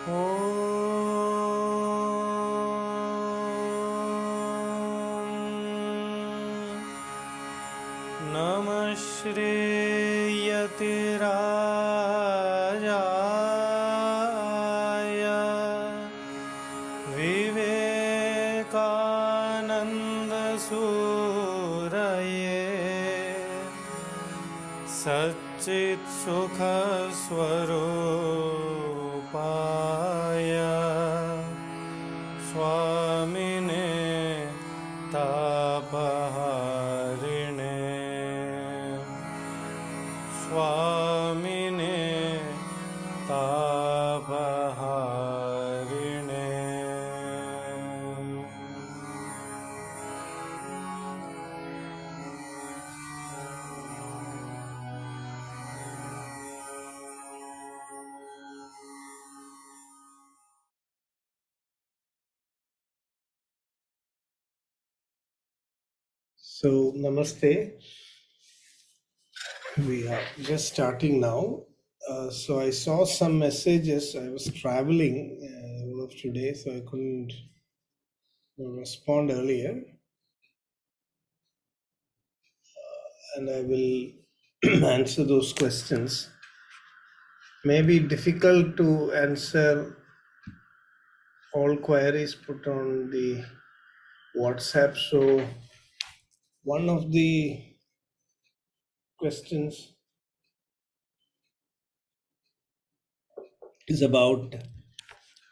Namah Shriyati-Rajaya Vivekananda-Suraye Satchit-Sukha-Swarupaya Swamine Tapaharine Swamine Tapaharine. So, namaste. We are just starting now. So, I saw some messages. I was traveling all of today, so I couldn't respond earlier. And I will answer those questions. Maybe difficult to answer all queries put on the WhatsApp. So, one of the questions is about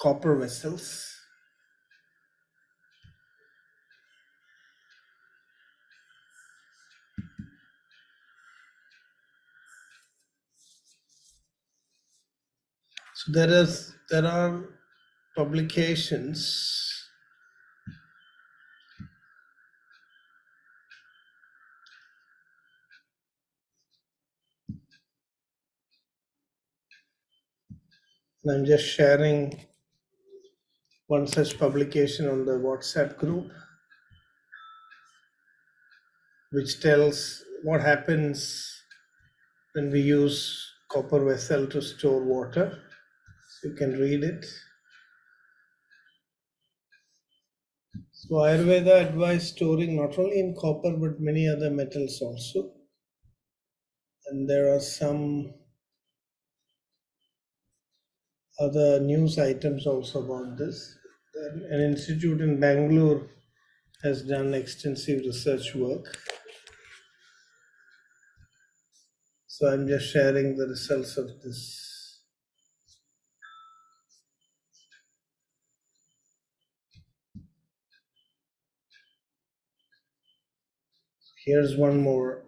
copper vessels. So there are publications and I'm just sharing one such publication on the WhatsApp group, which tells what happens when we use copper vessel to store water. So you can read it. So Ayurveda advised storing not only in copper but many other metals also. And there are some other news items also about this. An institute in Bangalore has done extensive research work. So I'm just sharing the results of this. Here's one more.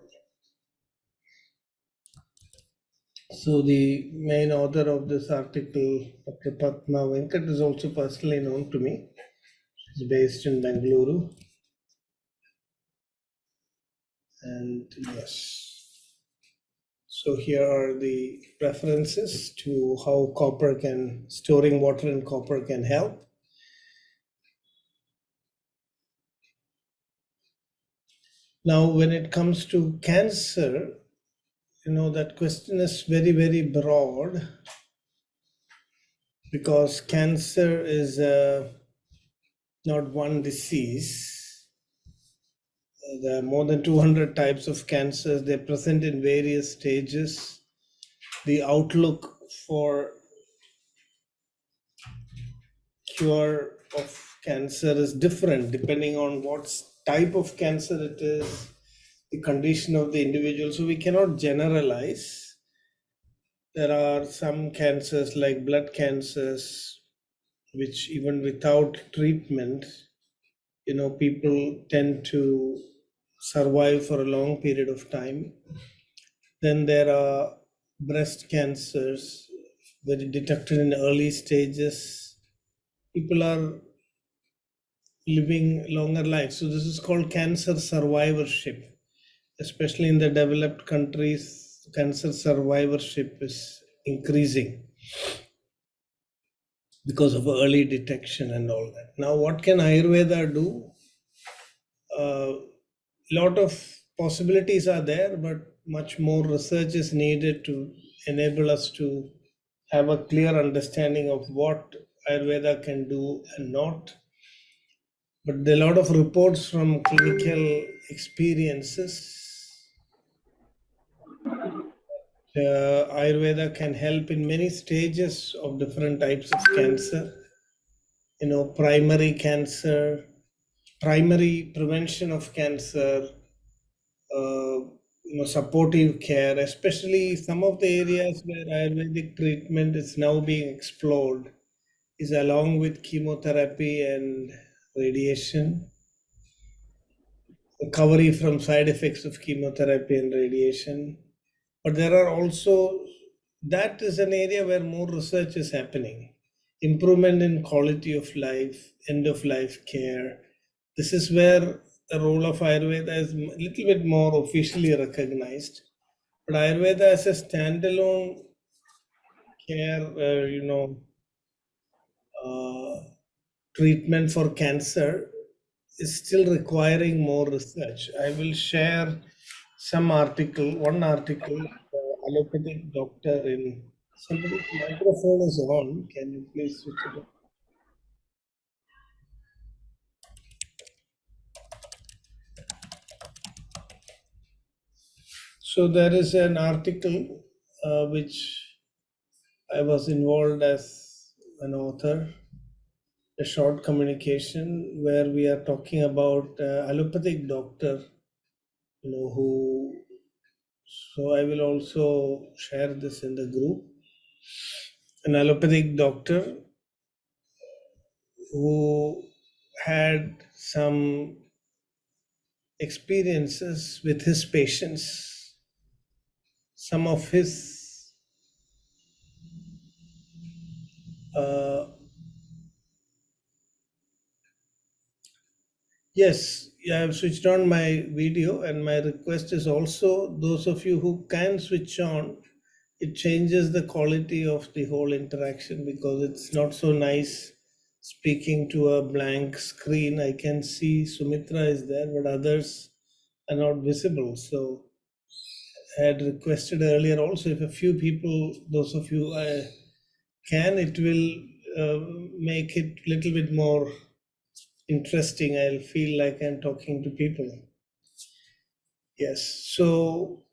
So the main author of this article, Dr. Padma Venkat, is also personally known to me. She's based in Bangalore. And yes. So here are the references to how storing water in copper can help. Now, when it comes to cancer, that question is very, very broad, because cancer is not one disease. There are more than 200 types of cancers. They're present in various stages. The outlook for cure of cancer is different depending on what type of cancer it is, the condition of the individual. So we cannot generalize. There are some cancers like blood cancers, which even without treatment, people tend to survive for a long period of time. Then there are breast cancers, very detected in early stages. People are living longer lives. So this is called cancer survivorship. Especially in the developed countries, cancer survivorship is increasing because of early detection and all that. Now, what can Ayurveda do? Lot of possibilities are there, but much more research is needed to enable us to have a clear understanding of what Ayurveda can do and not. But there are a lot of reports from clinical experiences. Ayurveda can help in many stages of different types of cancer. Primary cancer, primary prevention of cancer, uh, supportive care, especially some of the areas where Ayurvedic treatment is now being explored, is along with chemotherapy and radiation, recovery from side effects of chemotherapy and radiation. But there are also, that is an area where more research is happening. Improvement in quality of life, end of life care. This is where the role of Ayurveda is a little bit more officially recognized. But Ayurveda as a standalone care, uh, treatment for cancer is still requiring more research. I will share one article, allopathic doctor in somebody's microphone is on. Can you please switch it off? So there is an article which I was involved as an author, a short communication where we are talking about allopathic doctor, who. So I will also share this in the group. An allopathic doctor who had some experiences with his patients. Some of his uh, yes, yeah, I've switched on my video, and my request is also those of you who can switch on. It changes the quality of the whole interaction because it's not so nice speaking to a blank screen. I can see Sumitra is there, but others are not visible. So I had requested earlier also if a few people, those of you can, it will make it a little bit more interesting. I'll feel like I'm talking to people. Yes. So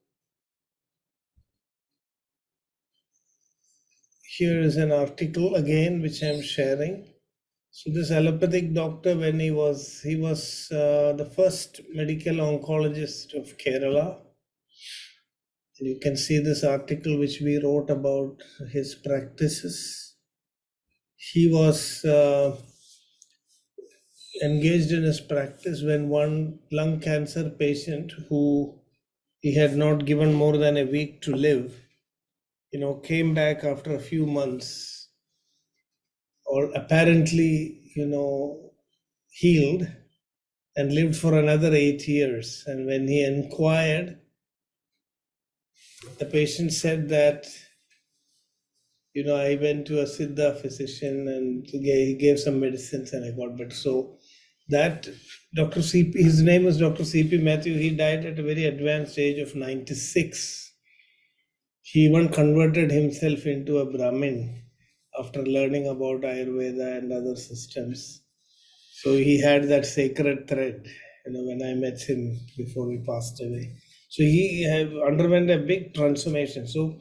here is an article again which I'm sharing. So this allopathic doctor, when he was the first medical oncologist of Kerala. And you can see this article which we wrote about his practices. He was engaged in his practice when one lung cancer patient who he had not given more than a week to live, came back after a few months, or apparently, healed and lived for another 8 years. And when he inquired, the patient said that, I went to a Siddha physician and he gave some medicines and I got better. So that Dr. CP, his name was Dr. CP Matthew, he died at a very advanced age of 96. He even converted himself into a Brahmin after learning about Ayurveda and other systems. So he had that sacred thread, when I met him before he passed away. So he have underwent a big transformation. So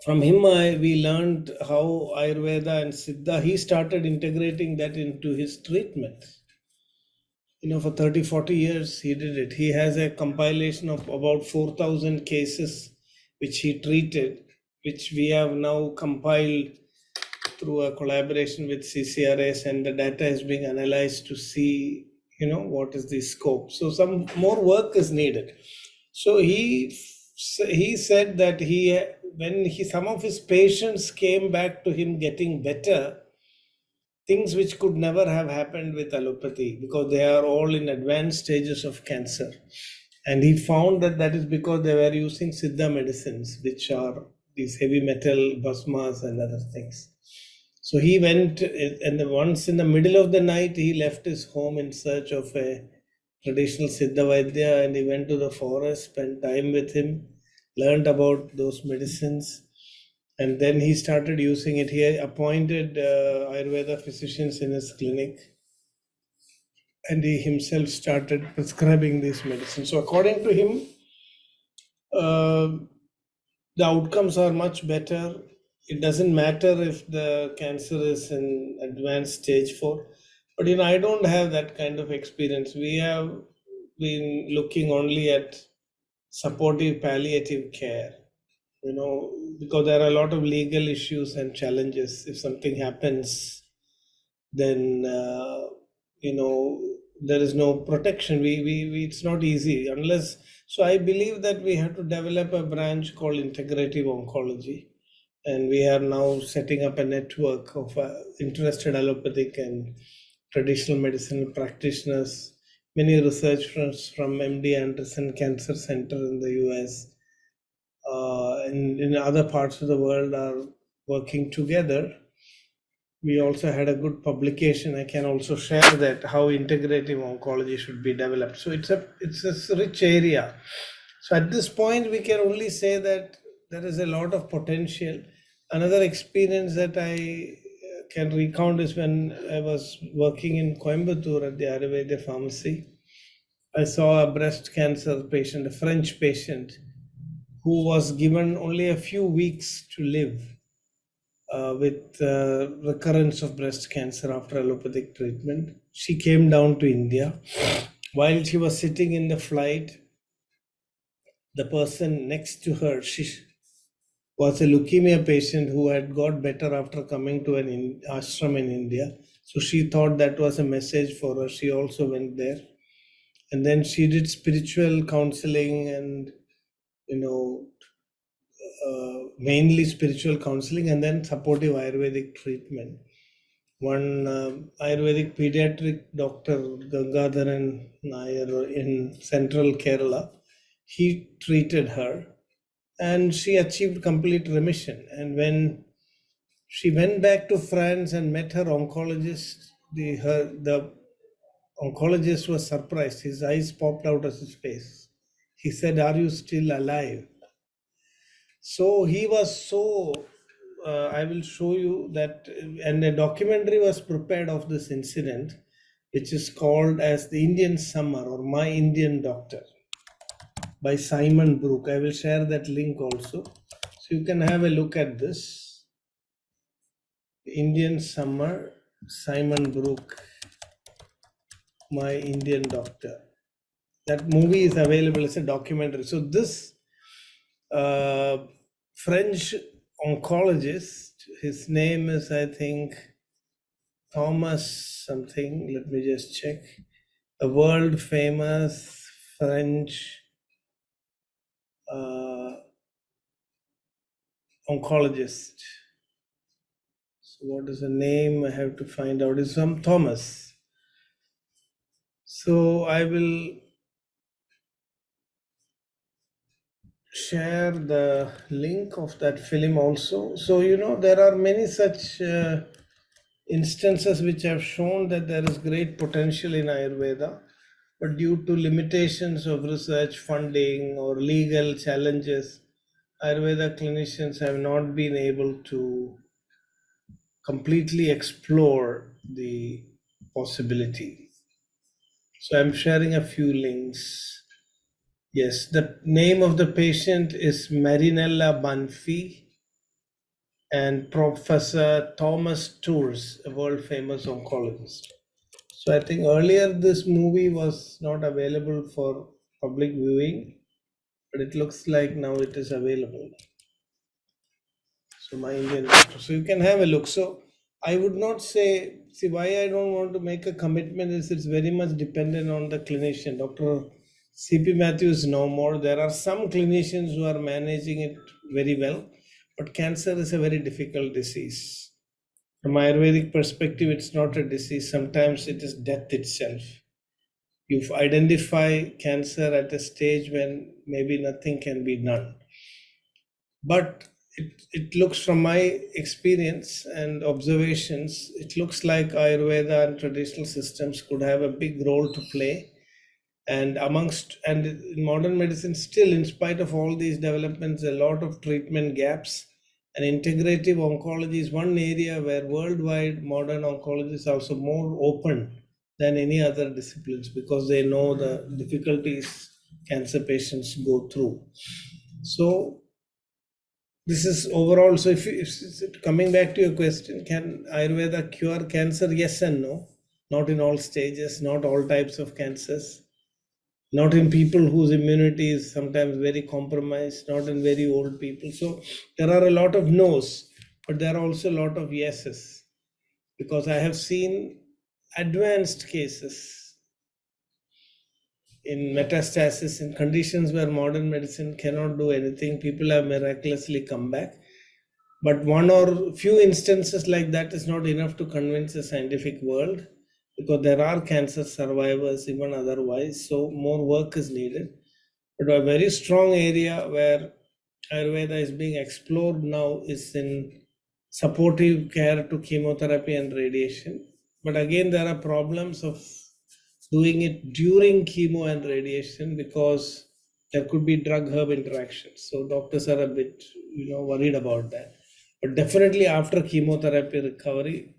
from him, we learned how Ayurveda and Siddha, he started integrating that into his treatment. For 30, 40 years, he did it. He has a compilation of about 4,000 cases which he treated, which we have now compiled through a collaboration with CCRS, and the data is being analyzed to see, what is the scope. So some more work is needed. So he said that some of his patients came back to him getting better, things which could never have happened with allopathy because they are all in advanced stages of cancer. And he found that that is because they were using Siddha medicines, which are these heavy metal bhasmas and other things. So he went, and once in the middle of the night, he left his home in search of a traditional Siddha Vaidya, and he went to the forest, spent time with him, learned about those medicines. And then he started using it. He appointed Ayurveda physicians in his clinic, and he himself started prescribing these medicines. So, according to him, uh, the outcomes are much better. It doesn't matter if the cancer is in advanced stage 4. But I don't have that kind of experience. We have been looking only at supportive palliative care, because there are a lot of legal issues and challenges. If something happens, then there is no protection. We it's not easy unless. So I believe that we have to develop a branch called integrative oncology, and we are now setting up a network of interested allopathic and traditional medicine practitioners. Many researchers from MD Anderson Cancer Center in the US and in other parts of the world are working together. We also had a good publication. I can also share that how integrative oncology should be developed. So it's a rich area. So at this point, we can only say that there is a lot of potential. Another experience that I can recount is when I was working in Coimbatore at the Ayurveda pharmacy. I saw a breast cancer patient, a French patient, who was given only a few weeks to live with recurrence of breast cancer after allopathic treatment. She came down to India. While she was sitting in the flight, the person next to her, she was a leukemia patient who had got better after coming to an ashram in India. So she thought that was a message for her. She also went there. And then she did spiritual counseling and, mainly spiritual counseling and then supportive Ayurvedic treatment. One Ayurvedic pediatric doctor, Gangadharan Nair in central Kerala, he treated her and she achieved complete remission. And when she went back to France and met her oncologist, the oncologist was surprised. His eyes popped out of his face. He said, "Are you still alive?" So he was so. I will show you that, and a documentary was prepared of this incident, which is called as The Indian Summer or My Indian Doctor by Simon Brook. I will share that link also. So you can have a look at this. The Indian Summer, Simon Brook, My Indian Doctor. That movie is available as a documentary. So this French oncologist, his name is, I think, Thomas something. Let me just check. A world famous French oncologist. So what is the name? I have to find out. It's some Thomas. So I will share the link of that film also. So there are many such instances which have shown that there is great potential in Ayurveda, but due to limitations of research funding or legal challenges, Ayurveda clinicians have not been able to completely explore the possibility. So I'm sharing a few links. Yes, the name of the patient is Marinella Banfi and Professor Thomas Tours, a world famous oncologist. So I think earlier this movie was not available for public viewing, but it looks like now it is available. So My Indian Doctor. So you can have a look. So I would not say, see why I don't want to make a commitment is it's very much dependent on the clinician. Dr. C.P. Matthews no more. There are some clinicians who are managing it very well, but cancer is a very difficult disease. From Ayurvedic perspective, it's not a disease. Sometimes it is death itself. You identify cancer at a stage when maybe nothing can be done. But it looks, from my experience and observations, it looks like Ayurveda and traditional systems could have a big role to play. And in modern medicine, still, in spite of all these developments, a lot of treatment gaps. And integrative oncology is one area where worldwide modern oncology is also more open than any other disciplines because they know the difficulties cancer patients go through. So this is overall. So if coming back to your question, can Ayurveda cure cancer? Yes and no. Not in all stages, not all types of cancers, not in people whose immunity is sometimes very compromised, not in very old people. So there are a lot of no's, but there are also a lot of yeses because I have seen advanced cases in metastasis in conditions where modern medicine cannot do anything. People have miraculously come back. But one or few instances like that is not enough to convince the scientific world because there are cancer survivors even otherwise. So more work is needed. But a very strong area where Ayurveda is being explored now is in supportive care to chemotherapy and radiation. But again, there are problems of doing it during chemo and radiation because there could be drug herb interactions. So doctors are a bit, worried about that. But definitely after chemotherapy recovery,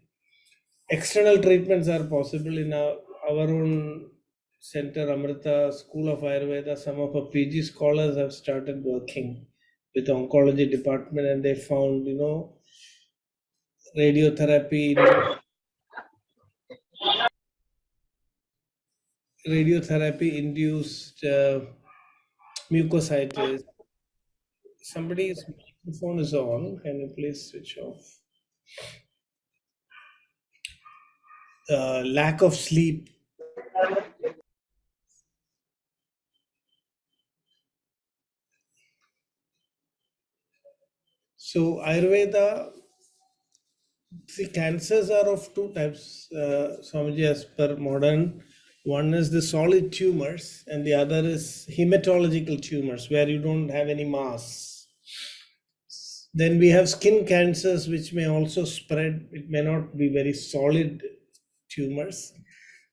external treatments are possible in our own center, Amrita School of Ayurveda. Some of our PG scholars have started working with oncology department, and they found, radiotherapy, radiotherapy induced mucositis. Somebody's microphone is on. Can you please switch off? Lack of sleep. So Ayurveda, see, cancers are of two types, Swamiji, as per modern. One is the solid tumors, and the other is hematological tumors, where you don't have any mass. Then we have skin cancers, which may also spread. It may not be very solid tumors.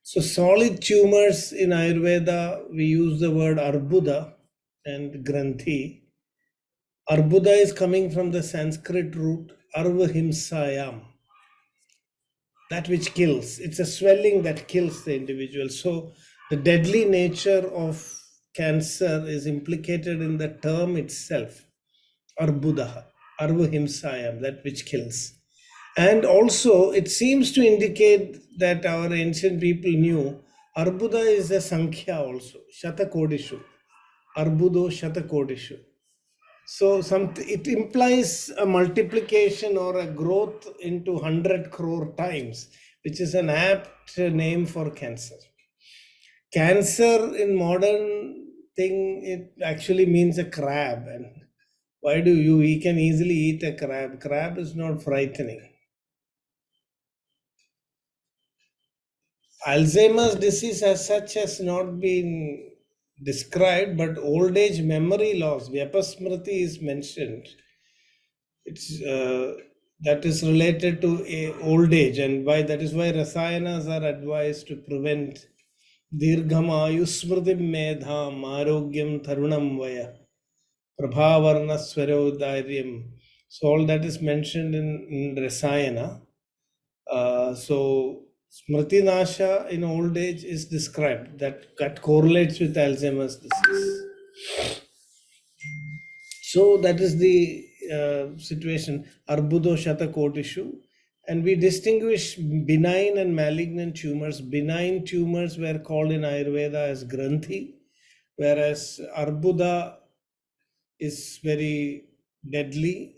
So, solid tumors in Ayurveda, we use the word arbuda and granthi. Arbuda is coming from the Sanskrit root arvahimsayam, that which kills. It's a swelling that kills the individual. So the deadly nature of cancer is implicated in the term itself, arbudaha, arvahimsayam, that which kills. And also it seems to indicate that our ancient people knew arbuda is a sankhya also, shatakodishu, arbudo shatakodishu. So it implies a multiplication or a growth into 100 crore times, which is an apt name for cancer. Cancer in modern thing, it actually means a crab. And why we can easily eat a crab. Crab is not frightening. Alzheimer's disease as such has not been described, but old age memory loss, Vyapasmriti, is mentioned. It's that is related to old age, and why that is why rasayanas are advised to prevent dirgham ayusmritim medham arogyam tharunam vaya prabhavarna swarodaryam. So all that is mentioned in rasayana. So smriti nasha in old age is described, that correlates with Alzheimer's disease. So that is the situation, arbudo shatakotishu. And we distinguish benign and malignant tumors. Benign tumors were called in Ayurveda as granthi, whereas arbuda is very deadly.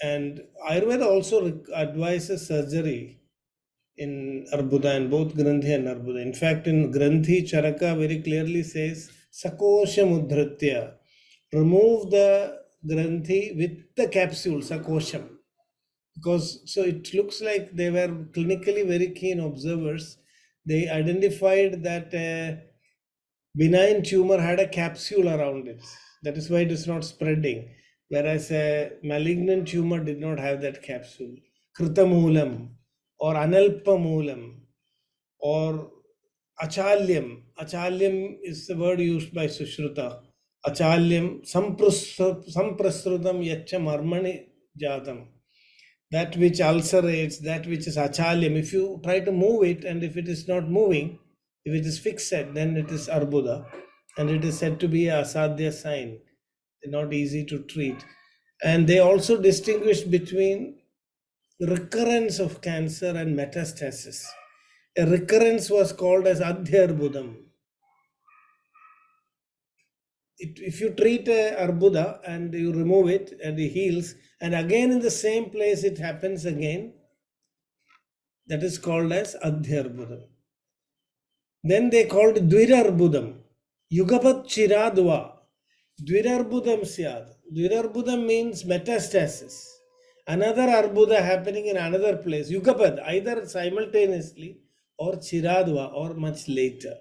And Ayurveda also advises surgery in arbuda, and both granthi and arbuda. In fact, in granthi, Charaka very clearly says, sakosha mudhritya, remove the granthi with the capsule, sakosham. Because so it looks like they were clinically very keen observers. They identified that a benign tumor had a capsule around it. That is why it is not spreading. Whereas a malignant tumor did not have that capsule. Kritamulam or analpamulam or achalyam. Achalyam is the word used by Sushruta. Achalyam samprasrutam yacha marmani Jatam. That which ulcerates, that which is achalyam, if you try to move it and if it is not moving, if it is fixed, then it is arbuda, and it is said to be a asadhya sign, not easy to treat. And they also distinguish between recurrence of cancer and metastasis. A recurrence was called as adhyarbudam. If you treat a arbuda and you remove it and it heals, and again in the same place it happens again, that is called as adhyarbudam. Then they called dvirarbudam, yugapat chiradva, dvirarbudam syad. Dvirarbudam means metastasis. Another arbuda happening in another place, yugapad, either simultaneously or chiradva or much later.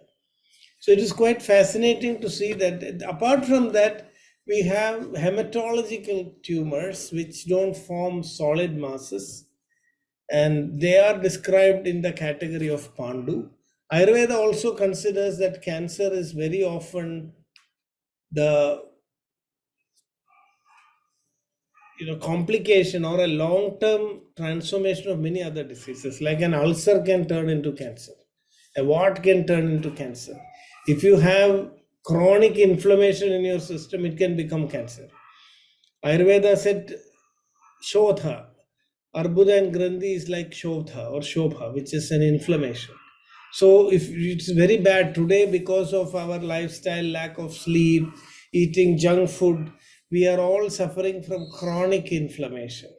So it is quite fascinating to see that apart from that, we have hematological tumors which don't form solid masses, and they are described in the category of Pandu. Ayurveda also considers that cancer is very often the complication or a long-term transformation of many other diseases. Like an ulcer can turn into cancer, a wart can turn into cancer. If you have chronic inflammation in your system, it can become cancer. Ayurveda said Shodha, Arbuda and Grandhi is like Shodha or Shobha, which is an inflammation. So if it's very bad today because of our lifestyle, lack of sleep, eating junk food, we are all suffering from chronic inflammation.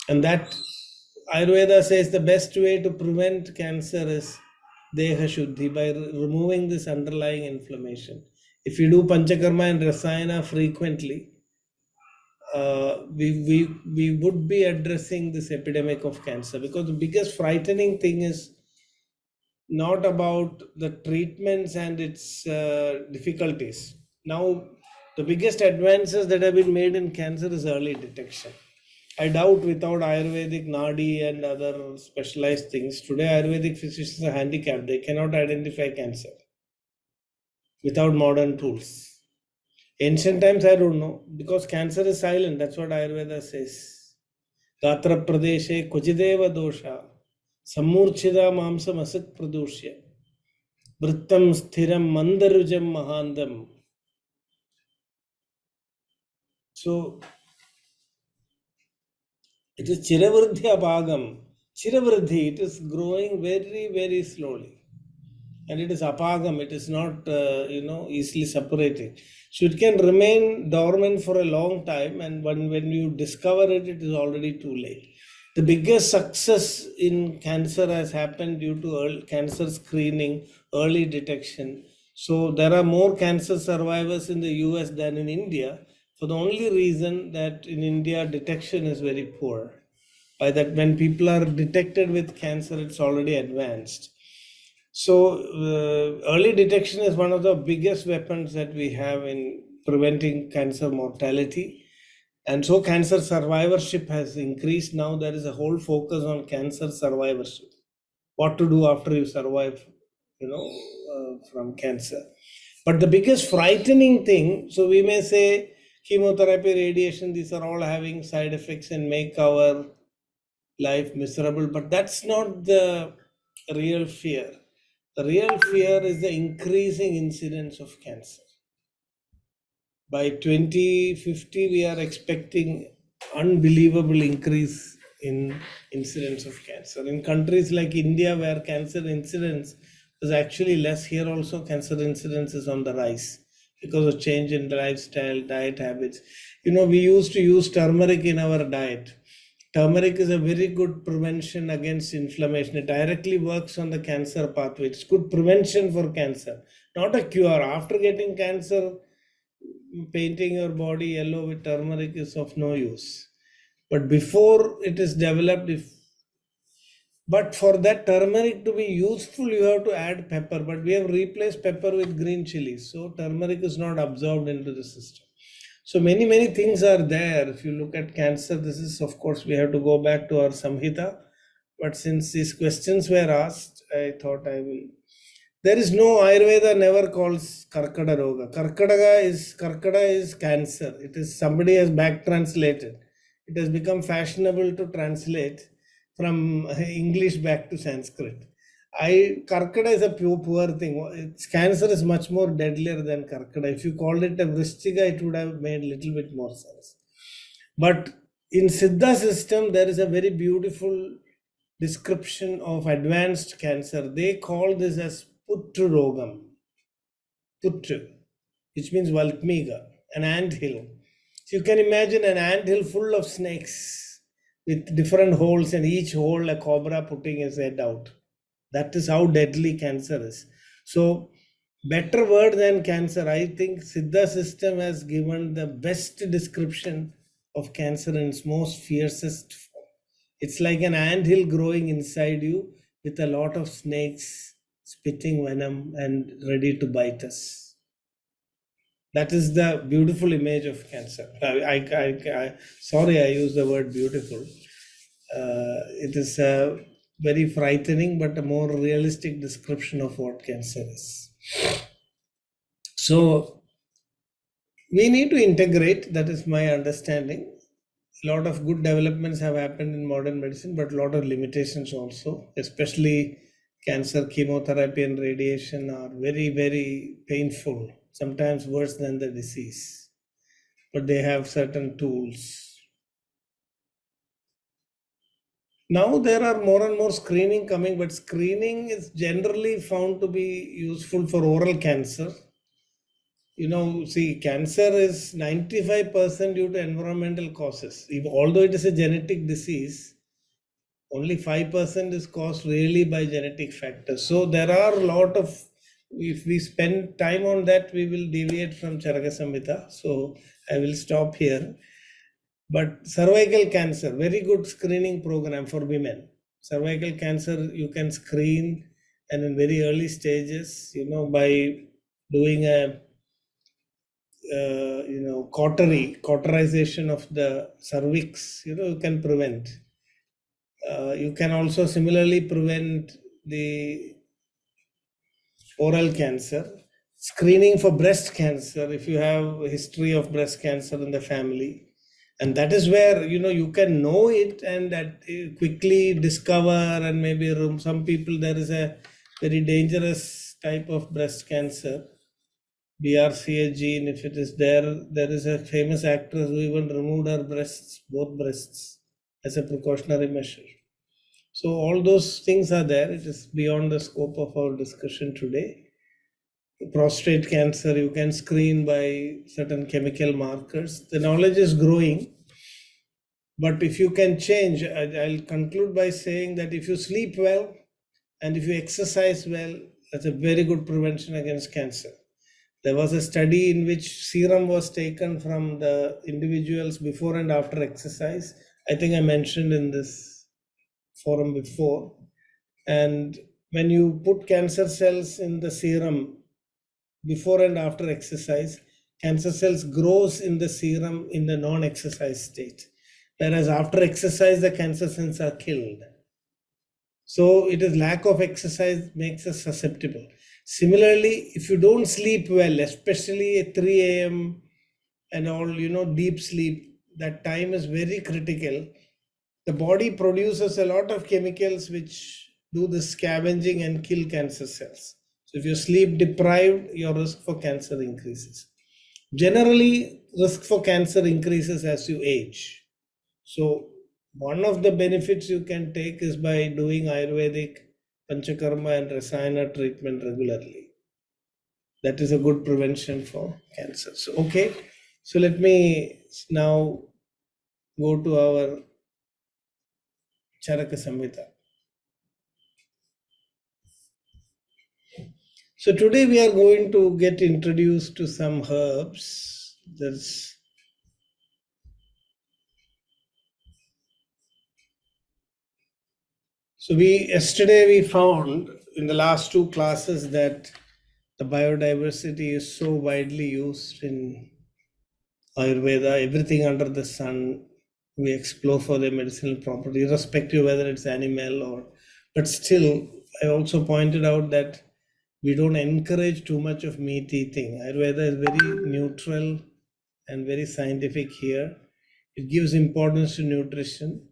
And that Ayurveda says the best way to prevent cancer is Deha Shuddhi, by removing this underlying inflammation. If you do Panchakarma and Rasayana frequently, we would be addressing this epidemic of cancer, because the biggest frightening thing is not about the treatments and its difficulties. Now, the biggest advances that have been made in cancer is early detection. I doubt without Ayurvedic Nadi and other specialized things, today Ayurvedic physicians are handicapped. They cannot identify cancer without modern tools. Ancient times, I don't know, because cancer is silent. That's what Ayurveda says. Gatra Pradeshe Kujideva Dosha Samurchida Mamsam Asik Pradushya Vrittam Sthiram Mandarujam Mahandam. So it is Chiravriddhi Apagam. Chiravriddhi, it is growing very, very slowly. And it is apagam, it is not, easily separated. So it can remain dormant for a long time, and when you discover it, it is already too late. The biggest success in cancer has happened due to early cancer screening, early detection. So there are more cancer survivors in the US than in India, for the only reason that in India detection is very poor. By that, when people are detected with cancer, it's already advanced. So early detection is one of the biggest weapons that we have in preventing cancer mortality. And so cancer survivorship has increased. Now there is a whole focus on cancer survivorship. What to do after you survive, from cancer. But the biggest frightening thing, so we may say chemotherapy, radiation, these are all having side effects and make our life miserable, but that's not the real fear. The real fear is the increasing incidence of cancer. By 2050, we are expecting unbelievable increase in incidence of cancer. In countries like India, where cancer incidence is actually less, here also cancer incidence is on the rise because of change in lifestyle, diet habits. We used to use turmeric in our diet. Turmeric is a very good prevention against inflammation. It directly works on the cancer pathway. It's good prevention for cancer, not a cure. After getting cancer, painting your body yellow with turmeric is of no use. But before it is developed, but for that turmeric to be useful, you have to add pepper. But we have replaced pepper with green chilies, so turmeric is not absorbed into the system. So many things are there. If you look at cancer, this is, of course, we have to go back to our Samhita. But since these questions were asked, I thought I will. There is no Ayurveda never calls Karkada Roga. Karkada is cancer. It is somebody has back translated. it has become fashionable to translate from English back to Sanskrit. Karkada is a poor thing. Cancer is much more deadlier than Karkada. If you called it a Vrishchiga, it would have made a little bit more sense. But in Siddha system, there is a very beautiful description of advanced cancer. They call this as Putru Rogam. Putru, which means Valtmiga, an ant hill. So you can imagine an ant hill full of snakes with different holes, and each hole a cobra putting his head out. That is how deadly cancer is. So, better word than cancer, I think Siddha system has given the best description of cancer in its most fiercest form. It's like an anthill growing inside you with a lot of snakes spitting venom and ready to bite us. That is the beautiful image of cancer. Sorry, I use the word beautiful. It is a very frightening but a more realistic description of what cancer is. So we need to integrate, that is my understanding. A lot of good developments have happened in modern medicine, but a lot of limitations also, especially cancer chemotherapy and radiation are very, very painful, sometimes worse than the disease. But they have certain tools. Now there are more and more screening coming, but screening is generally found to be useful for oral cancer. See, cancer is 95% due to environmental causes. Although it is a genetic disease, only 5% is caused really by genetic factors. So there are a lot of, if we spend time on that, we will deviate from Caraka-Saṁhitā. So I will stop here. But cervical cancer, very good screening program for women. Cervical cancer, you can screen, and in very early stages, by doing a cauterization of the cervix, you can prevent. You can also similarly prevent the oral cancer. Screening for breast cancer, if you have a history of breast cancer in the family, and that is where you can know it and that quickly discover, and maybe some people, there is a very dangerous type of breast cancer, BRCA gene. If it is there is a famous actress who even removed her breasts, both breasts, as a precautionary measure. So all those things are there. It is beyond the scope of our discussion today. Prostate cancer, you can screen by certain chemical markers. The knowledge is growing, but if you can change, I'll conclude by saying that if you sleep well and if you exercise well, that's a very good prevention against cancer. There was a study in which serum was taken from the individuals before and after exercise. I think I mentioned in this forum before. And when you put cancer cells in the serum before and after exercise, cancer cells grows in the serum in the non-exercise state. Whereas after exercise, the cancer cells are killed. So it is lack of exercise makes us susceptible. Similarly, if you don't sleep well, especially at 3 a.m. and all, deep sleep, that time is very critical. The body produces a lot of chemicals which do the scavenging and kill cancer cells. So if you're sleep deprived, your risk for cancer increases. Generally, risk for cancer increases as you age. So one of the benefits you can take is by doing Ayurvedic, Panchakarma and Rasayana treatment regularly. That is a good prevention for cancer. So, okay. So let me now go to our Caraka-Saṁhitā. So today we are going to get introduced to some herbs. Yesterday we found in the last two classes that the biodiversity is so widely used in Ayurveda. Everything under the sun we explore for their medicinal property, irrespective whether it's animal or. But still, I also pointed out that we don't encourage too much of meat eating. Ayurveda is very neutral and very scientific here. It gives importance to nutrition.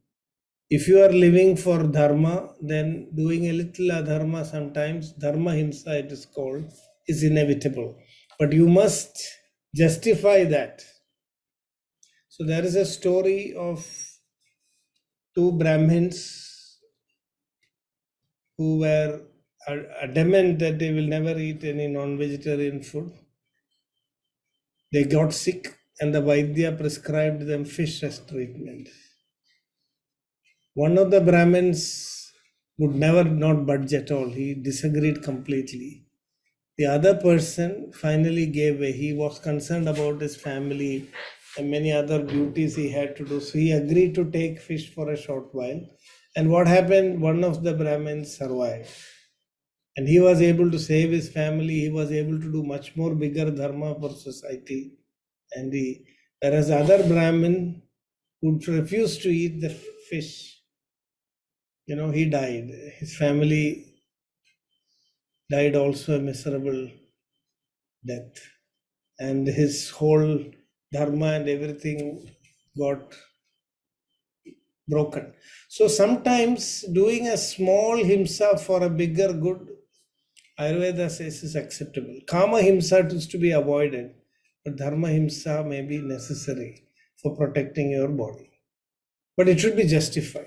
If you are living for dharma, then doing a little adharma sometimes, dharma himsa it is called, is inevitable. But you must justify that. So there is a story of two Brahmins who were adamant that they will never eat any non-vegetarian food. They got sick and the Vaidya prescribed them fish as treatment. One of the Brahmins would never not budge at all. He disagreed completely. The other person finally gave way. He was concerned about his family and many other duties he had to do. So he agreed to take fish for a short while. And what happened? One of the Brahmins survived. And he was able to save his family. He was able to do much more bigger dharma for society. And whereas the other Brahmin who refused to eat the fish, he died. His family died also a miserable death. And his whole dharma and everything got broken. So sometimes doing a small himsa for a bigger good, Ayurveda says is acceptable. Kama himsa is to be avoided, but dharma himsa may be necessary for protecting your body. But it should be justified.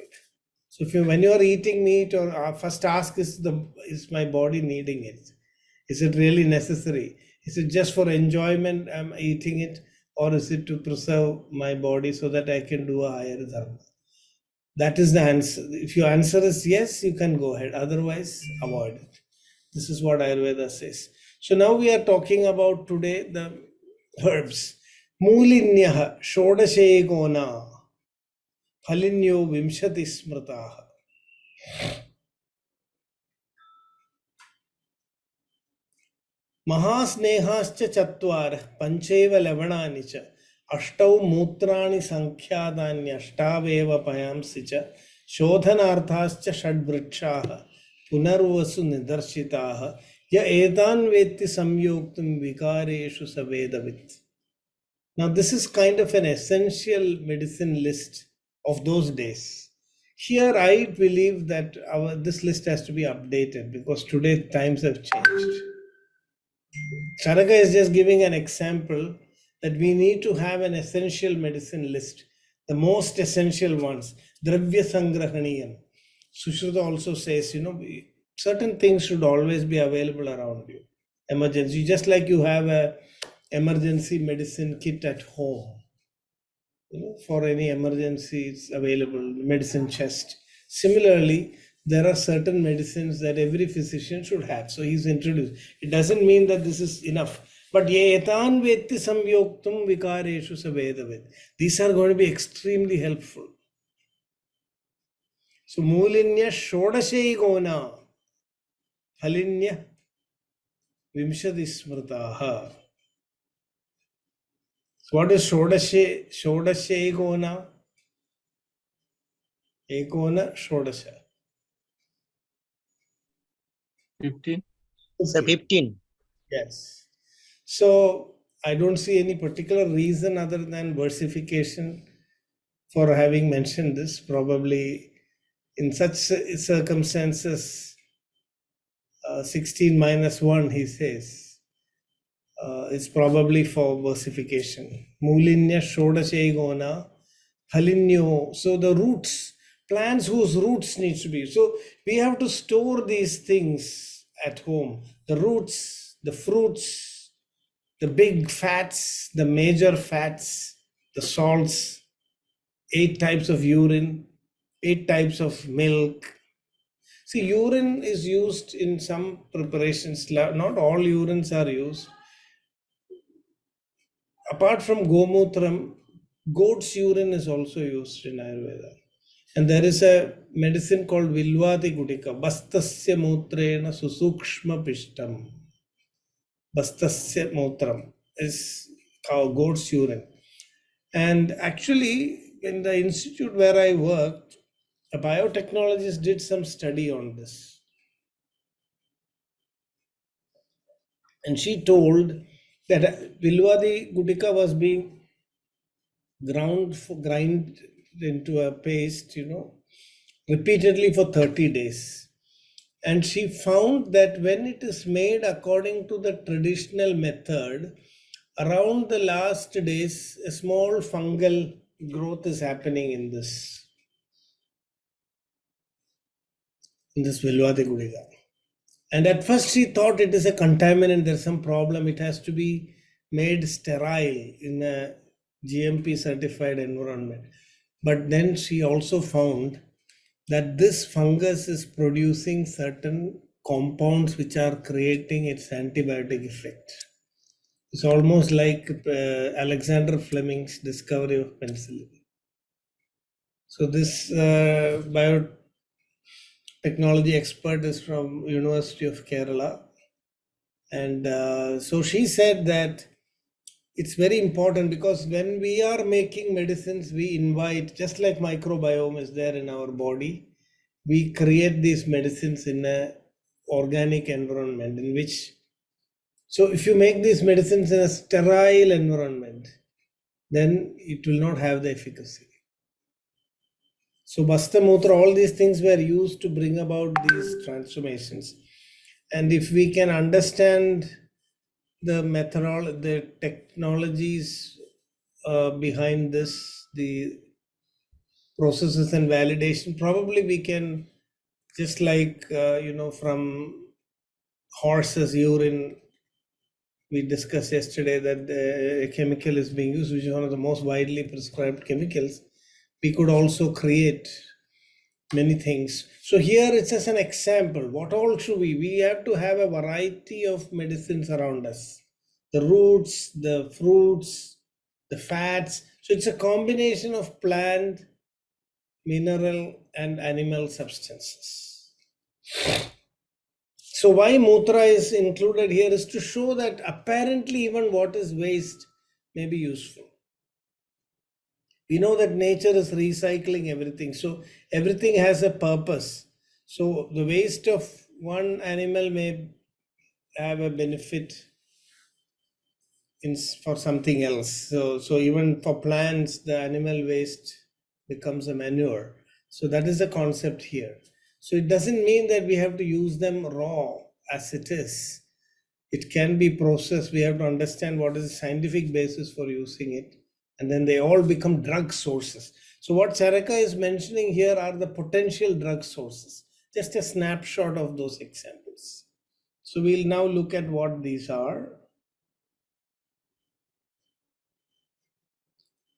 So when you are eating meat, or first ask is my body needing it? Is it really necessary? Is it just for enjoyment I'm eating it, or is it to preserve my body so that I can do a higher dharma? That is the answer. If your answer is yes, you can go ahead. Otherwise, avoid it. This is what Ayurveda says. So now we are talking about today the herbs. Mulinyah shodashegona phalinyo vimshati smritaha. महास्नेहाश्च चत्वारः पञ्चैव लवणानि च अष्टौ मूत्राणि सङ्ख्यातान्यष्टावेव पयांसि च शोधनार्थाश्च षड्वृक्षाः पुनर्वसु निदर्शिताः य एतान् वेत्ति संयोक्तुं विकारेषु स वेदवित्. Now this is kind of an essential medicine list of those days. Here I believe that this list has to be updated because today times have changed. Caraka is just giving an example that we need to have an essential medicine list, the most essential ones. Dravya Sangrahaniyam. Sushruta also says, certain things should always be available around you. Emergency, just like you have a emergency medicine kit at home. For any emergency, it's available, medicine chest. Similarly, there are certain medicines that every physician should have. So he's introduced. It doesn't mean that this is enough. But yetan vetti samyoktum vikareshu savedavid. These are going to be extremely helpful. So Mulinya Shodashaigona Halinya Vimshati Smritaha. So what is Shodashaigona? Ekona Shodasha. 15. Sir, 15. Yes. So I don't see any particular reason other than versification for having mentioned this. Probably in such circumstances, 16 minus 1, he says, is probably for versification. Mulinya Shodashegona Halinyo. So the roots, plants whose roots needs to be. So we have to store these things at home. The roots, the fruits, the big fats, the major fats, the salts, 8 types of urine, 8 types of milk. See, urine is used in some preparations. Not all urines are used. Apart from gomutram, goat's urine is also used in Ayurveda. And there is a medicine called Vilvati Gudika. Bastasya mutrena susukshma pishtam. Bastasya mutram is goat's urine. And actually, in the institute where I worked, a biotechnologist did some study on this. And she told that Vilvadi Gudika was being grind into a paste, repeatedly for 30 days. And she found that when it is made according to the traditional method, around the last days, a small fungal growth is happening in this Vilvate Gudiga. And at first she thought it is a contaminant, there's some problem, it has to be made sterile in a GMP certified environment. But then she also found that this fungus is producing certain compounds which are creating its antibiotic effect. It's almost like Alexander Fleming's discovery of penicillin. So this biotechnology expert is from University of Kerala, and so she said that it's very important because when we are making medicines, we invite, just like microbiome is there in our body, we create these medicines in a organic environment in which, so if you make these medicines in a sterile environment, then it will not have the efficacy. So Basta Mutra, all these things were used to bring about these transformations. And if we can understand the the technologies behind this, the processes and validation, probably we can, just like, from horse's urine, we discussed yesterday that a chemical is being used, which is one of the most widely prescribed chemicals. We could also create many things. So here it's as an example. What all should we have to have a variety of medicines around us. The roots, the fruits, the fats. So it's a combination of plant, mineral and animal substances. So why Mutra is included here is to show that apparently even what is waste may be useful. We know that nature is recycling everything, so everything has a purpose. So the waste of one animal may have a benefit for something else. So even for plants, the animal waste becomes a manure. So that is the concept here. So it doesn't mean that we have to use them raw as it is. It can be processed. We have to understand what is the scientific basis for using it. And then they all become drug sources. So what Charaka is mentioning here are the potential drug sources. Just a snapshot of those examples. So we'll now look at what these are.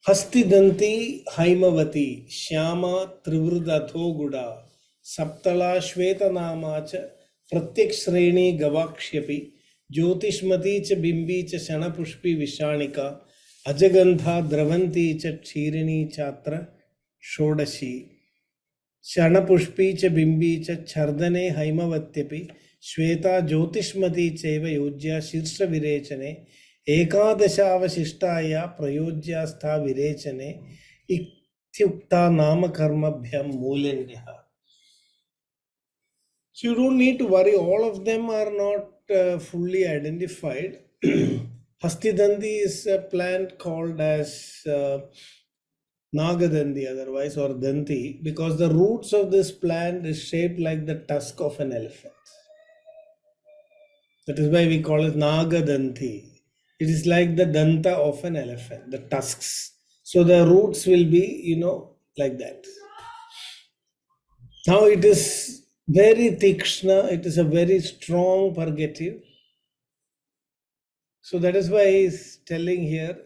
Hastidanti Haimavati Shyama Trivrudatho Guda Saptala Shvetanamacha Pratyak Sreni Gavakshapi Jyotishmati cha Bimbi cha Shanapushpi Vishanika Ajagandha Dravanti cha Chirini Chatra Shodashi Shanapushpi cha Bimbi cha Chardane Haimavatyapi Shweta Jyotishmati chaiva Yojya Shirsha Virechane Ekadashavashishtaya Prayojyastha Virechane Ityukta Namakarmabhyam Mulendyaha. So you don't need to worry, all of them are not fully identified. Hastidandi is a plant called as Nagadandi otherwise, or Danti, because the roots of this plant is shaped like the tusk of an elephant. That is why we call it Nagadanti. It is like the danta of an elephant, the tusks. So the roots will be, like that. Now it is very tikshna, it is a very strong purgative. So that is why he is telling here,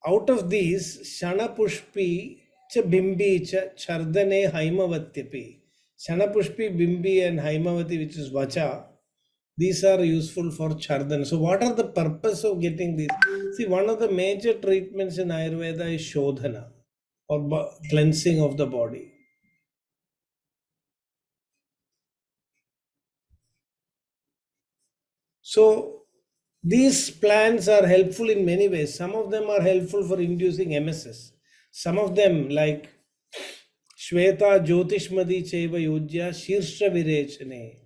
out of these, Shanapushpi cha Bimbi cha Chardane Haimavatyapi. Shanapushpi, Bimbi and Haimavati, which is Vacha, these are useful for Chardan. So what are the purpose of getting these? See, one of the major treatments in Ayurveda is Shodhana, or cleansing of the body. So these plants are helpful in many ways. Some of them are helpful for inducing emesis. Some of them, like Shweta Jyotishmati Chaiva Yojya Shirsha Virechane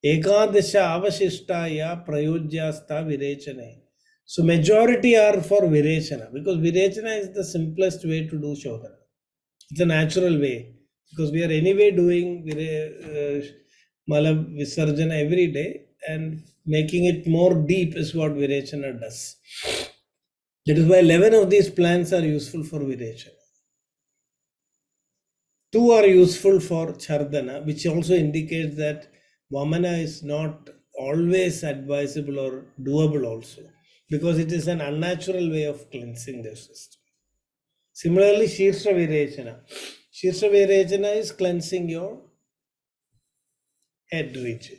Ekadasha Avashishtaya Prayojyastha Virechane. So majority are for Virechana because Virechana is the simplest way to do Shodhana. It's a natural way because we are anyway doing Mala Visarjana every day, and making it more deep is what Virechana does. That is why 11 of these plants are useful for Virechana. 2 are useful for Chardana, which also indicates that Vamana is not always advisable or doable also, because it is an unnatural way of cleansing the system. Similarly, Shirsha Virechana. Shirsha Virechana is cleansing your head region.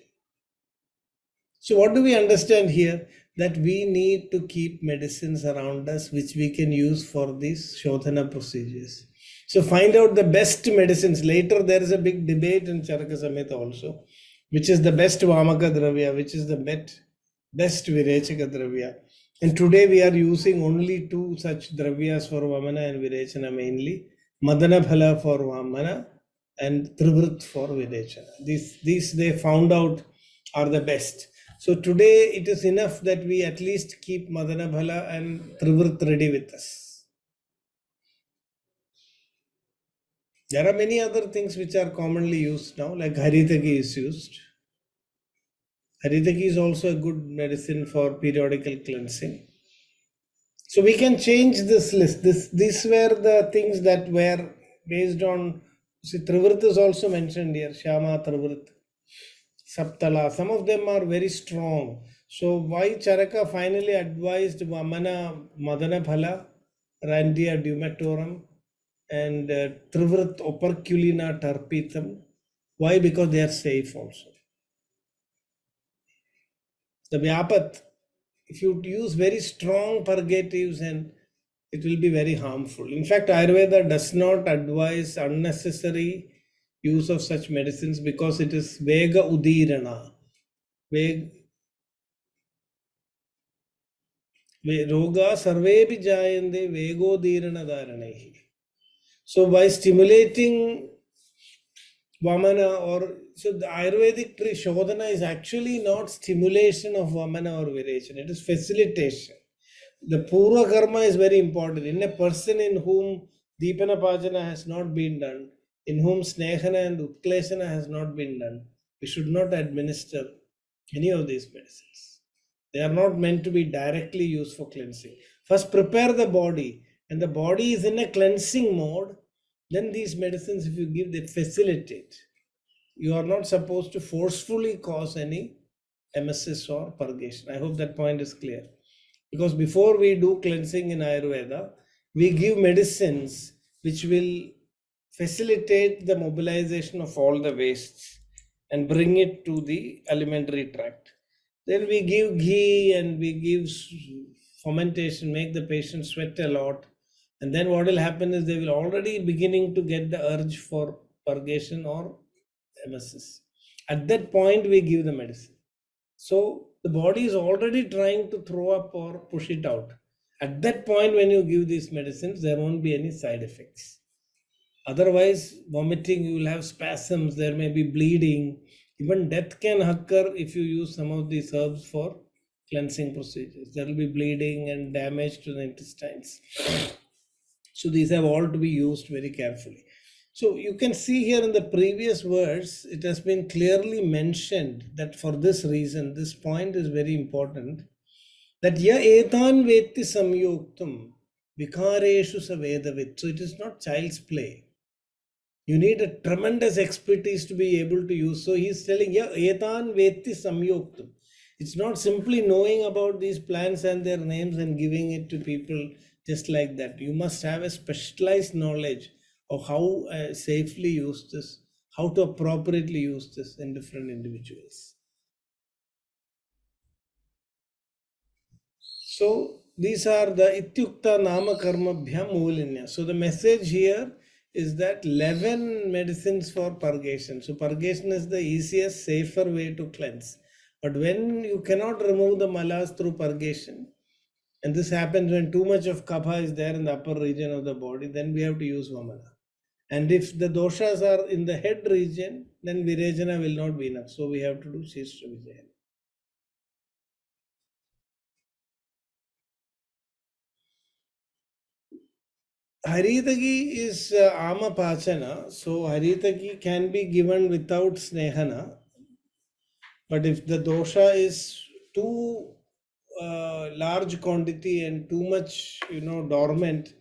So, what do we understand here? That we need to keep medicines around us which we can use for these Shodhana procedures. So, find out the best medicines. Later, there is a big debate in Caraka-Saṁhitā also, which is the best Vamaka Dravya, which is the best Virechaka Dravya. And today we are using only 2 such Dravyas for Vamana and Virechana mainly. Madana Phala for Vamana and Trivrit for Virechana. These they found out are the best. So today it is enough that we at least keep Madana Bhala and Trivrit ready with us. There are many other things which are commonly used now, like Haritaki is used. Haritaki is also a good medicine for periodical cleansing. So we can change this list. These were the things that were based on. See, Trivrit is also mentioned here. Shama Trivrit, Saptala. Some of them are very strong. So why Charaka finally advised Vamana Madana Phala, Randia Dumatorum, and Trivrit Operculina Tarpitam. Why? Because they are safe also. The Vyapat, if you use very strong purgatives, and it will be very harmful. In fact, Ayurveda does not advise unnecessary use of such medicines because it is Vega Udirana. Roga sarvepi jayande vegodhirana dharanehi. So by stimulating Vamana, or so the Ayurvedic Shodhana is actually not stimulation of Vamana or Virechana, it is facilitation. The Purva Karma is very important. In a person in whom Deepana Pajana has not been done, in whom Snehana and Utkleshana has not been done, we should not administer any of these medicines. They are not meant to be directly used for cleansing. First, prepare the body, and the body is in a cleansing mode. Then these medicines, if you give, they facilitate. You are not supposed to forcefully cause any emesis or purgation. I hope that point is clear. Because before we do cleansing in Ayurveda, we give medicines which will facilitate the mobilization of all the wastes and bring it to the alimentary tract. Then we give ghee and we give fermentation, make the patient sweat a lot. And then what will happen is they will already beginning to get the urge for purgation or emesis. At that point, we give the medicine. So the body is already trying to throw up or push it out. At that point, when you give these medicines, there won't be any side effects. Otherwise, vomiting, you will have spasms, there may be bleeding. Even death can occur if you use some of these herbs for cleansing procedures. There will be bleeding and damage to the intestines. So these have all to be used very carefully. So you can see here in the previous verse, it has been clearly mentioned that for this reason, this point is very important, that ya etan vetti samyuktam vikareshu savedavit. So it is not child's play. You need a tremendous expertise to be able to use. So he's telling, ya etan vetti samyuktam. It's not simply knowing about these plants and their names and giving it to people just like that. You must have a specialized knowledge of how safely use this, how to appropriately use this in different individuals. So these are the Ityukta Nama Karma Bhyam Mulinya. So the message here is that 11 medicines for purgation. So purgation is the easiest, safer way to cleanse. But when you cannot remove the malas through purgation, and this happens when too much of kapha is there in the upper region of the body, then we have to use vamana. And if the doshas are in the head region, then virejana will not be enough. So we have to do Shishra Vijayana. Haritagi is ama pachana, so haritagi can be given without snehana. But if the dosha is too large quantity and too much, dormant,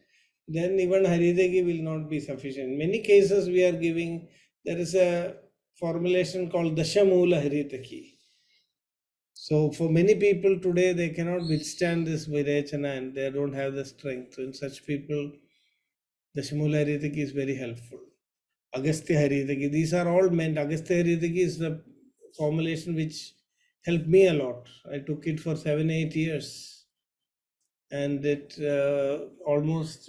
then even haridagi will not be sufficient. In many cases, we are giving, there is a formulation called dashamula haritaki. So for many people today, they cannot withstand this virechana and they don't have the strength. So in such people, dashamula haritaki is very helpful. Agastya Haridaki. These are all meant. Agastya Haridaki is the formulation which helped me a lot. I took it for 7-8 years, and it almost,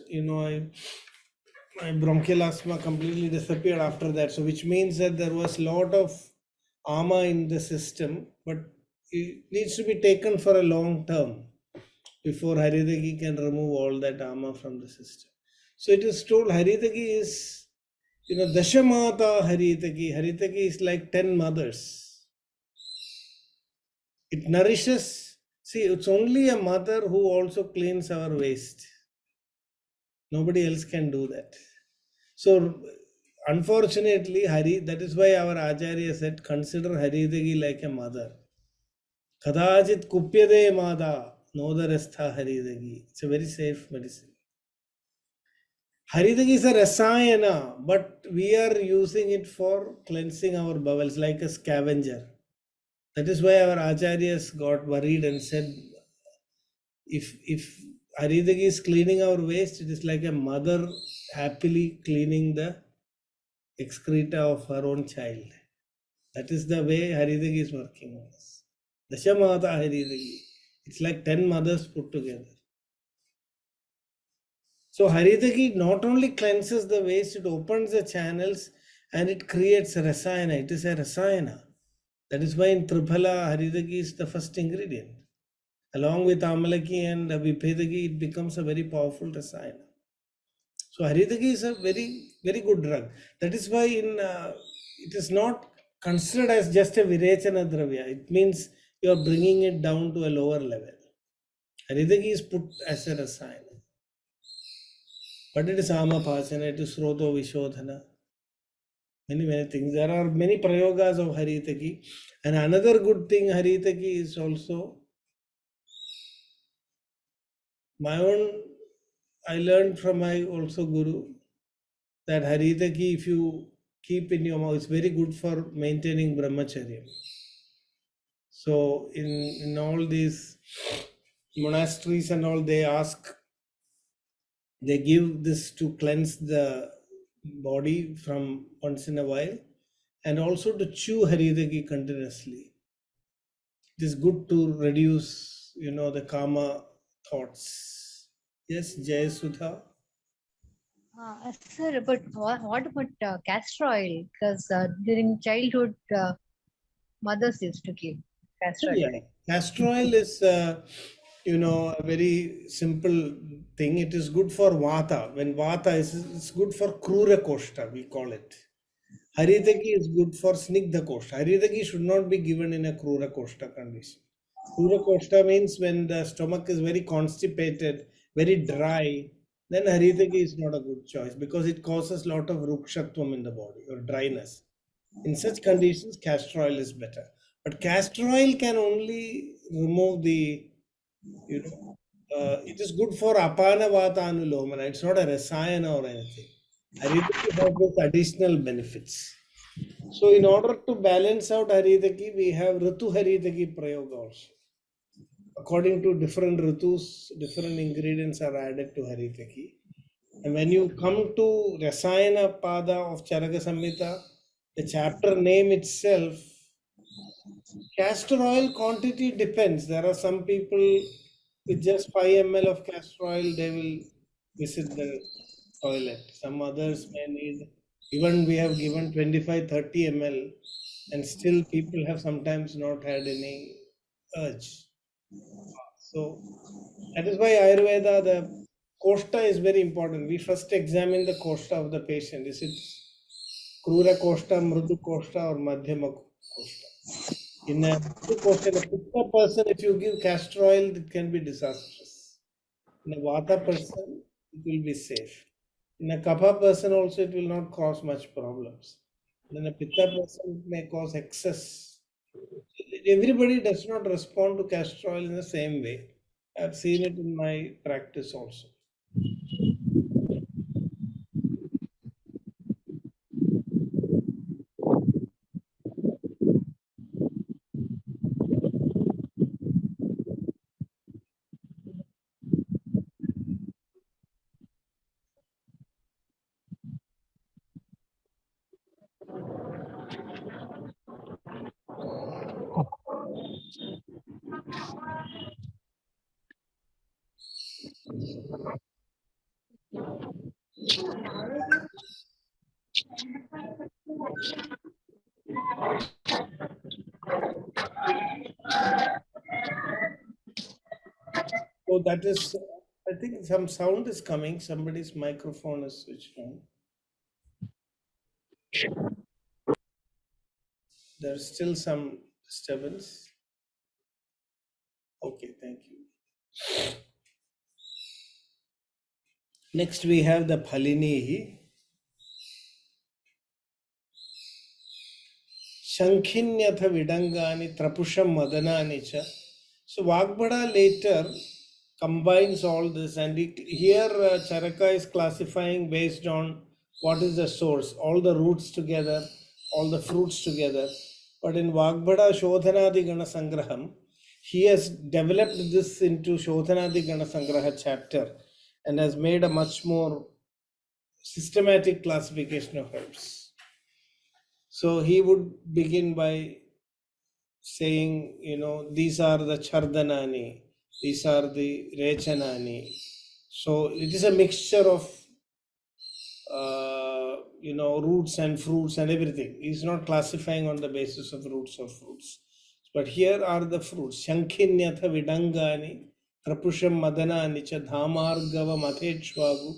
my bronchial asthma completely disappeared after that. So, which means that there was a lot of ama in the system, but it needs to be taken for a long term before Haridaki can remove all that ama from the system. So it is told Haridaki is, Dashamata Haritaki. Haritaki is like 10 mothers. It nourishes. See, it's only a mother who also cleans our waste. Nobody else can do that. So, unfortunately, that is why our Acharya said, consider Haritaki like a mother. Kadachit kupyade mada, nodarastha Haritaki. It's a very safe medicine. Haridaki is a rasayana, but we are using it for cleansing our bowels like a scavenger. That is why our acharyas got worried and said, if Haridaki is cleaning our waste, it is like a mother happily cleaning the excreta of her own child. That is the way Haridaki is working on us. Dashamata Haridaki. It's like 10 mothers put together. So Haridaki not only cleanses the waste, it opens the channels and it creates a rasayana. It is a rasayana. That is why in Triphala, Haridaki is the first ingredient. Along with Amalaki and Vipedaki, it becomes a very powerful rasayana. So Haridaki is a very, very good drug. That is why it is not considered as just a Virechana Dravya. It means you are bringing it down to a lower level. Haridaki is put as a rasayana. But it is Amapasana, it is Sroto Vishodhana. Many things. There are many prayogas of Haritaki. And another good thing, Haritaki is also my own. I learned from my also Guru that Haritaki, if you keep in your mouth, it's very good for maintaining brahmacharya. So in all these monasteries and all, they give this to cleanse the body from once in a while, and also to chew haridaki continuously. It is good to reduce, the kama thoughts. Yes, Jay Sudha. Sir, but what about castor oil? Because during childhood, mothers used to give castor oil, Yeah, right? castor oil is, a very simple thing. It is good for vata. When vata is, it's good for krura koshta, we call it. Haritaki is good for snigdha koshta. Haritaki should not be given in a krura koshta condition. Krura koshta means when the stomach is very constipated, very dry, then haritaki is not a good choice because it causes a lot of rukshatvam in the body or dryness. In such conditions, castor oil is better. But castor oil can only remove the, it is good for apana vata anulomana. It's not a rasayana or anything. Haritaki has those additional benefits. So, in order to balance out Haridaki, we have Ritu Haridaki Prayoga also. According to different Ritus, different ingredients are added to Haridaki. And when you come to Rasayana Pada of Caraka-Saṁhitā, the chapter name itself, castor oil quantity depends. There are some people with just 5 ml of castor oil, they will visit the toilet. Some others may need, even we have given 25-30 ml, and still people have sometimes not had any urge. So that is why Ayurveda, the koshta is very important. We first examine the koshta of the patient. Is it krura koshta, mrudu koshta, or madhyama koshta? In a mrudu koshta, in a pitta person, if you give castor oil, it can be disastrous. In a vata person, it will be safe. In a Kapha person also, it will not cause much problems. In a Pitta person, it may cause excess. Everybody does not respond to castor oil in the same way. I've seen it in my practice also. So that is, I think some sound is coming. Somebody's microphone is switched on. There's still some disturbance. Okay, thank you. Next we have the Phalinihi. Shankhinyatha Vidangani Trapusham Madanani cha. So Vagbhada later combines all this, and here Charaka is classifying based on what is the source, all the roots together, all the fruits together. But in Vagbhada Shodhanadi Gana Sangraham, he has developed this into Shodhanadi Gana Sangraha chapter and has made a much more systematic classification of herbs. So he would begin by saying, these are the Chardhanani, these are the Rechanani. So it is a mixture of, roots and fruits and everything. He's not classifying on the basis of roots or fruits. But here are the fruits. Shankhinyatha Vidangani, Trapusham Madanani cha Dhamargava Mathechvagu,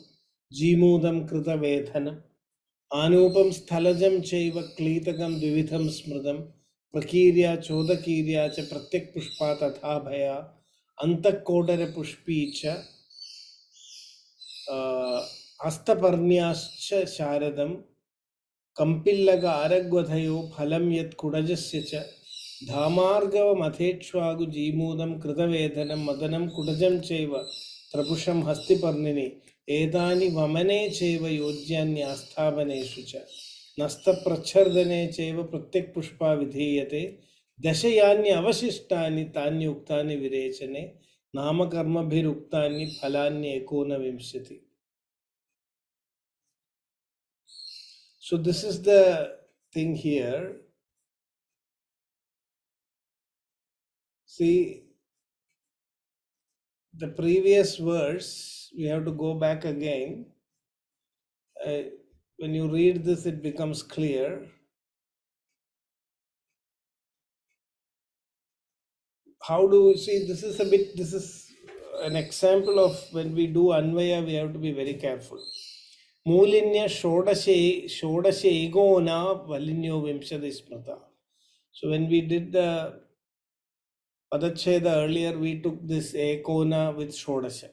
Jimudam Krita Vedhanam. आनूपम स्थलजम चैव क्लीतकम द्विविधम स्मृतम प्रकीर्या चोदकीर्या च प्रत्यक पुष्पा तथा भया अंतकोडर पुष्पी च हस्तपर्ण्याश्च शारदम कंपिल्लग आरग्वधयो फलं यत् कुडजस्य च धामार्गव मथेक्ष्वागु जीमूदम कृतवेदनम मदनम कुडजम चैव त्रपुषम हस्तिपर्णिनि एतानि वमने चैव योज्यान्यास्थापनेषु च नस्तप्रच्छर्दने चैव प्रत्यक्पुष्पा विधीयते दशयान्य अवशिष्टानि तान्युक्तानि विरेचने नामकर्मभिरुक्तानि फलान्य एकोनविंशति. So this is the thing here. See, the previous verse, we have to go back again. When you read this, it becomes clear. How do we see? This is an example of when we do Anvaya, we have to be very careful. Mulinya Shodashe Egona Valinyo Vimshadi Smrita. So when we did the Padacheda earlier, we took this Ekona with Shodasha.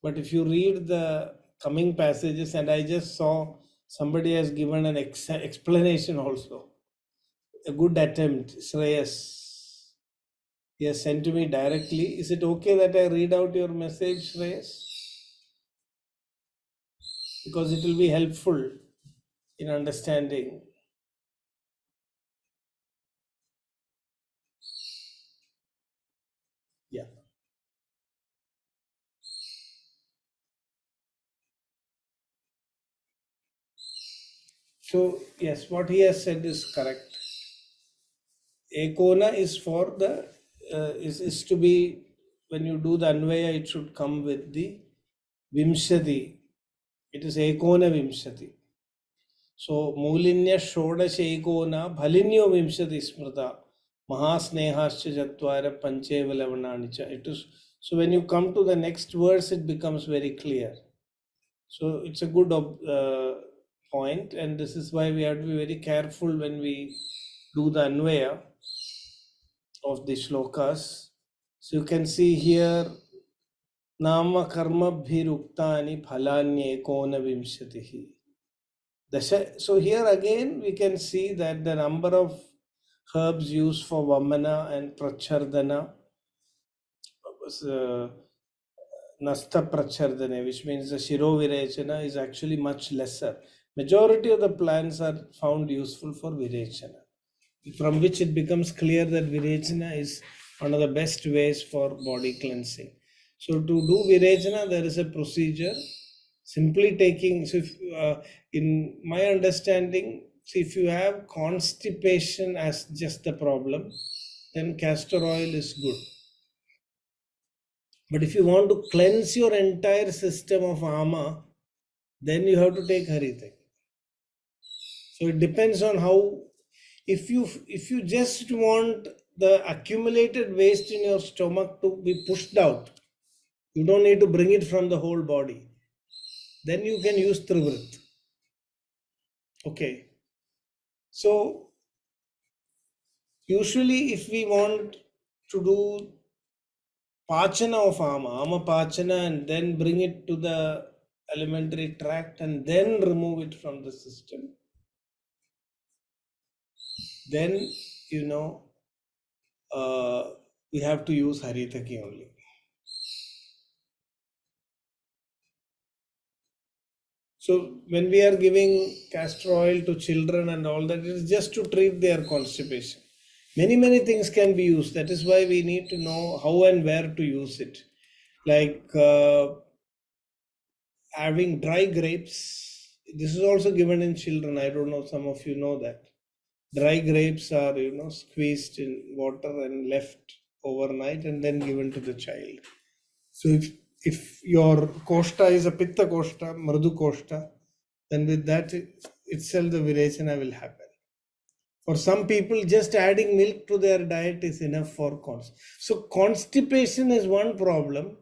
But if you read the coming passages, and I just saw somebody has given an explanation also. A good attempt, Shreyas. He has sent to me directly. Is it okay that I read out your message, Shreyas? Because it will be helpful in understanding. Yeah. So, yes, what he has said is correct. Ekona is for the, is to be, when you do the Anvaya, it should come with the Vimshati. It is Ekona Vimshati. So, Mulinya Shodash Ekona Bhalinyo Vimshati Smrita Mahasnehascha Jatvara Pancheva Lavananicha. It is, so when you come to the next verse, it becomes very clear. So it's a good point, and this is why we have to be very careful when we do the Anvaya of the shlokas. So you can see here Nama karma bhiruktani phalanye kona vimshatihi. So here again we can see that the number of herbs used for Vamana and Prachardana was Nasta Prachardane, which means the Shiro Virechana is actually much lesser. Majority of the plants are found useful for Virechana, from which it becomes clear that Virechana is one of the best ways for body cleansing. So to do Virechana, there is a procedure. Simply taking, so if, in my understanding, so if you have constipation as just the problem, then castor oil is good. But if you want to cleanse your entire system of ama, then you have to take Haritaki. So it depends on how. If you just want the accumulated waste in your stomach to be pushed out, you don't need to bring it from the whole body. Then you can use Trivrit. Okay. So usually, if we want to do Pachana of ama Pachana, and then bring it to the alimentary tract and then remove it from the system, then we have to use Haritaki only. So when we are giving castor oil to children and all that, it is just to treat their constipation. Many things can be used. That is why we need to know how and where to use it. Like having dry grapes. This is also given in children. I don't know, some of you know that. Dry grapes are squeezed in water and left overnight and then given to the child. So if your koshta is a pitta koshta, mrdu koshta, then with that itself the virechana will happen. For some people, just adding milk to their diet is enough for constipation. So constipation is one problem.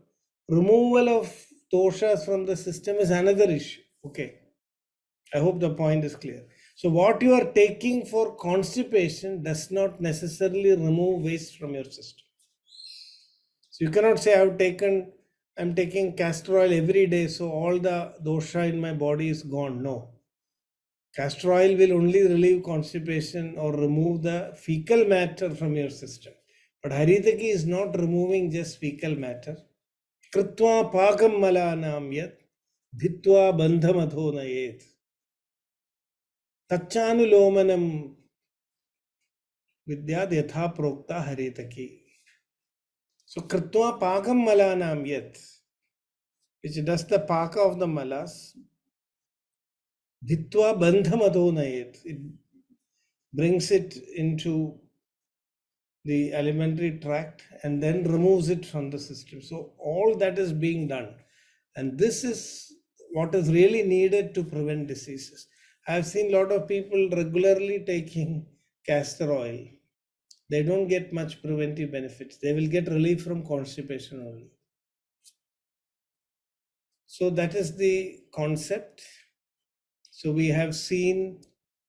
Removal of doshas from the system is another issue. Okay. I hope the point is clear. So what you are taking for constipation does not necessarily remove waste from your system. So you cannot say I'm taking castor oil every day, so all the dosha in my body is gone. No. Castor oil will only relieve constipation or remove the fecal matter from your system. But Haritaki is not removing just fecal matter. Kritva pakam malanam yat dhitva bandhamadho nayet. Tachanulomanam vidyad yatha prokta Haritaki. So Kritva pakam malanam yat, which does the paka of the malas, dhitva bandhamadho nayet. It brings it into the alimentary tract and then removes it from the system. So all that is being done, and this is what is really needed to prevent diseases. I have seen a lot of people regularly taking castor oil. They don't get much preventive benefits. They will get relief from constipation only. So that is the concept. So we have seen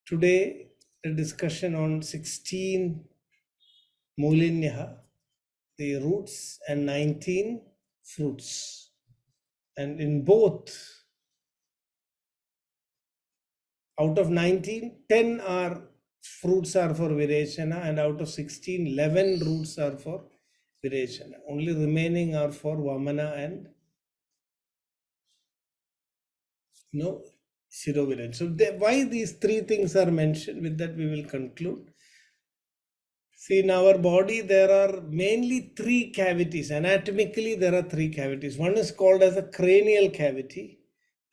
today a discussion on 16 Mulinyaha, the roots, and 19 fruits. And in both, out of 19, 10 are fruits are for Virechana, and out of 16, 11 roots are for Virechana. Only remaining are for Vamana and Shiro Virechana. So why these three things are mentioned, with that we will conclude. See, in our body, there are mainly three cavities. Anatomically, there are three cavities. One is called as a cranial cavity.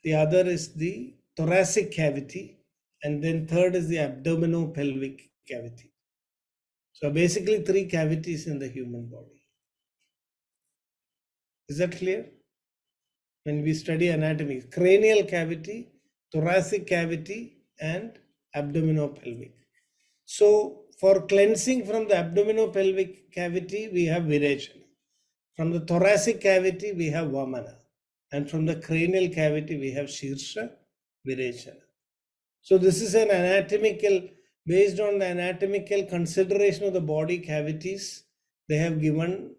The other is the thoracic cavity. And then third is the abdominopelvic cavity. So basically three cavities in the human body. Is that clear? When we study anatomy, cranial cavity, thoracic cavity, and abdominopelvic. So for cleansing from the abdominopelvic cavity, we have Virechana. From the thoracic cavity, we have Vamana. And from the cranial cavity, we have Shirsha, Virechana. So this is an anatomical, based on the anatomical consideration of the body cavities, they have given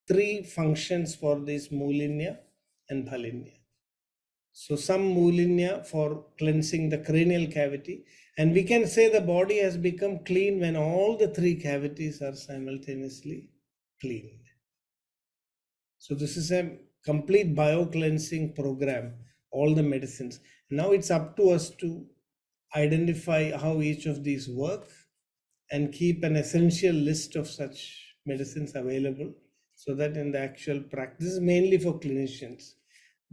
three functions for this Mulinya and Phalinya. So some Mulinya for cleansing the cranial cavity, and we can say the body has become clean when all the three cavities are simultaneously cleaned. So this is a complete bio-cleansing program, all the medicines. Now it's up to us to identify how each of these work and keep an essential list of such medicines available, so that in the actual practice, mainly for clinicians.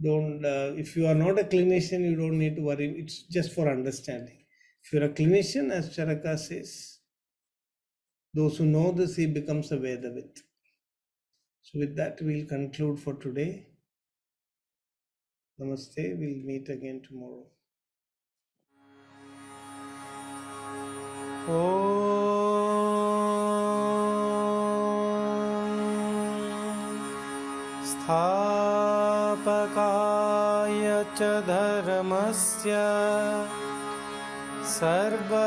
Don't if you are not a clinician, you don't need to worry. It's just for understanding. If you're a clinician, as Charaka says, those who know this, he becomes a Vedavit. So with that, we'll conclude for today. Namaste. We'll meet again tomorrow. स्थापकाय च धर्मस्य सर्वधर्मस्वरूपिणे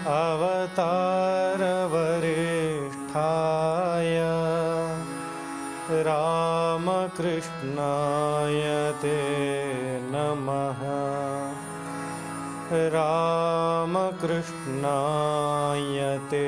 अवतारवरिष्ठाय रामकृष्णाय ते नमः। रामकृष्णाय ते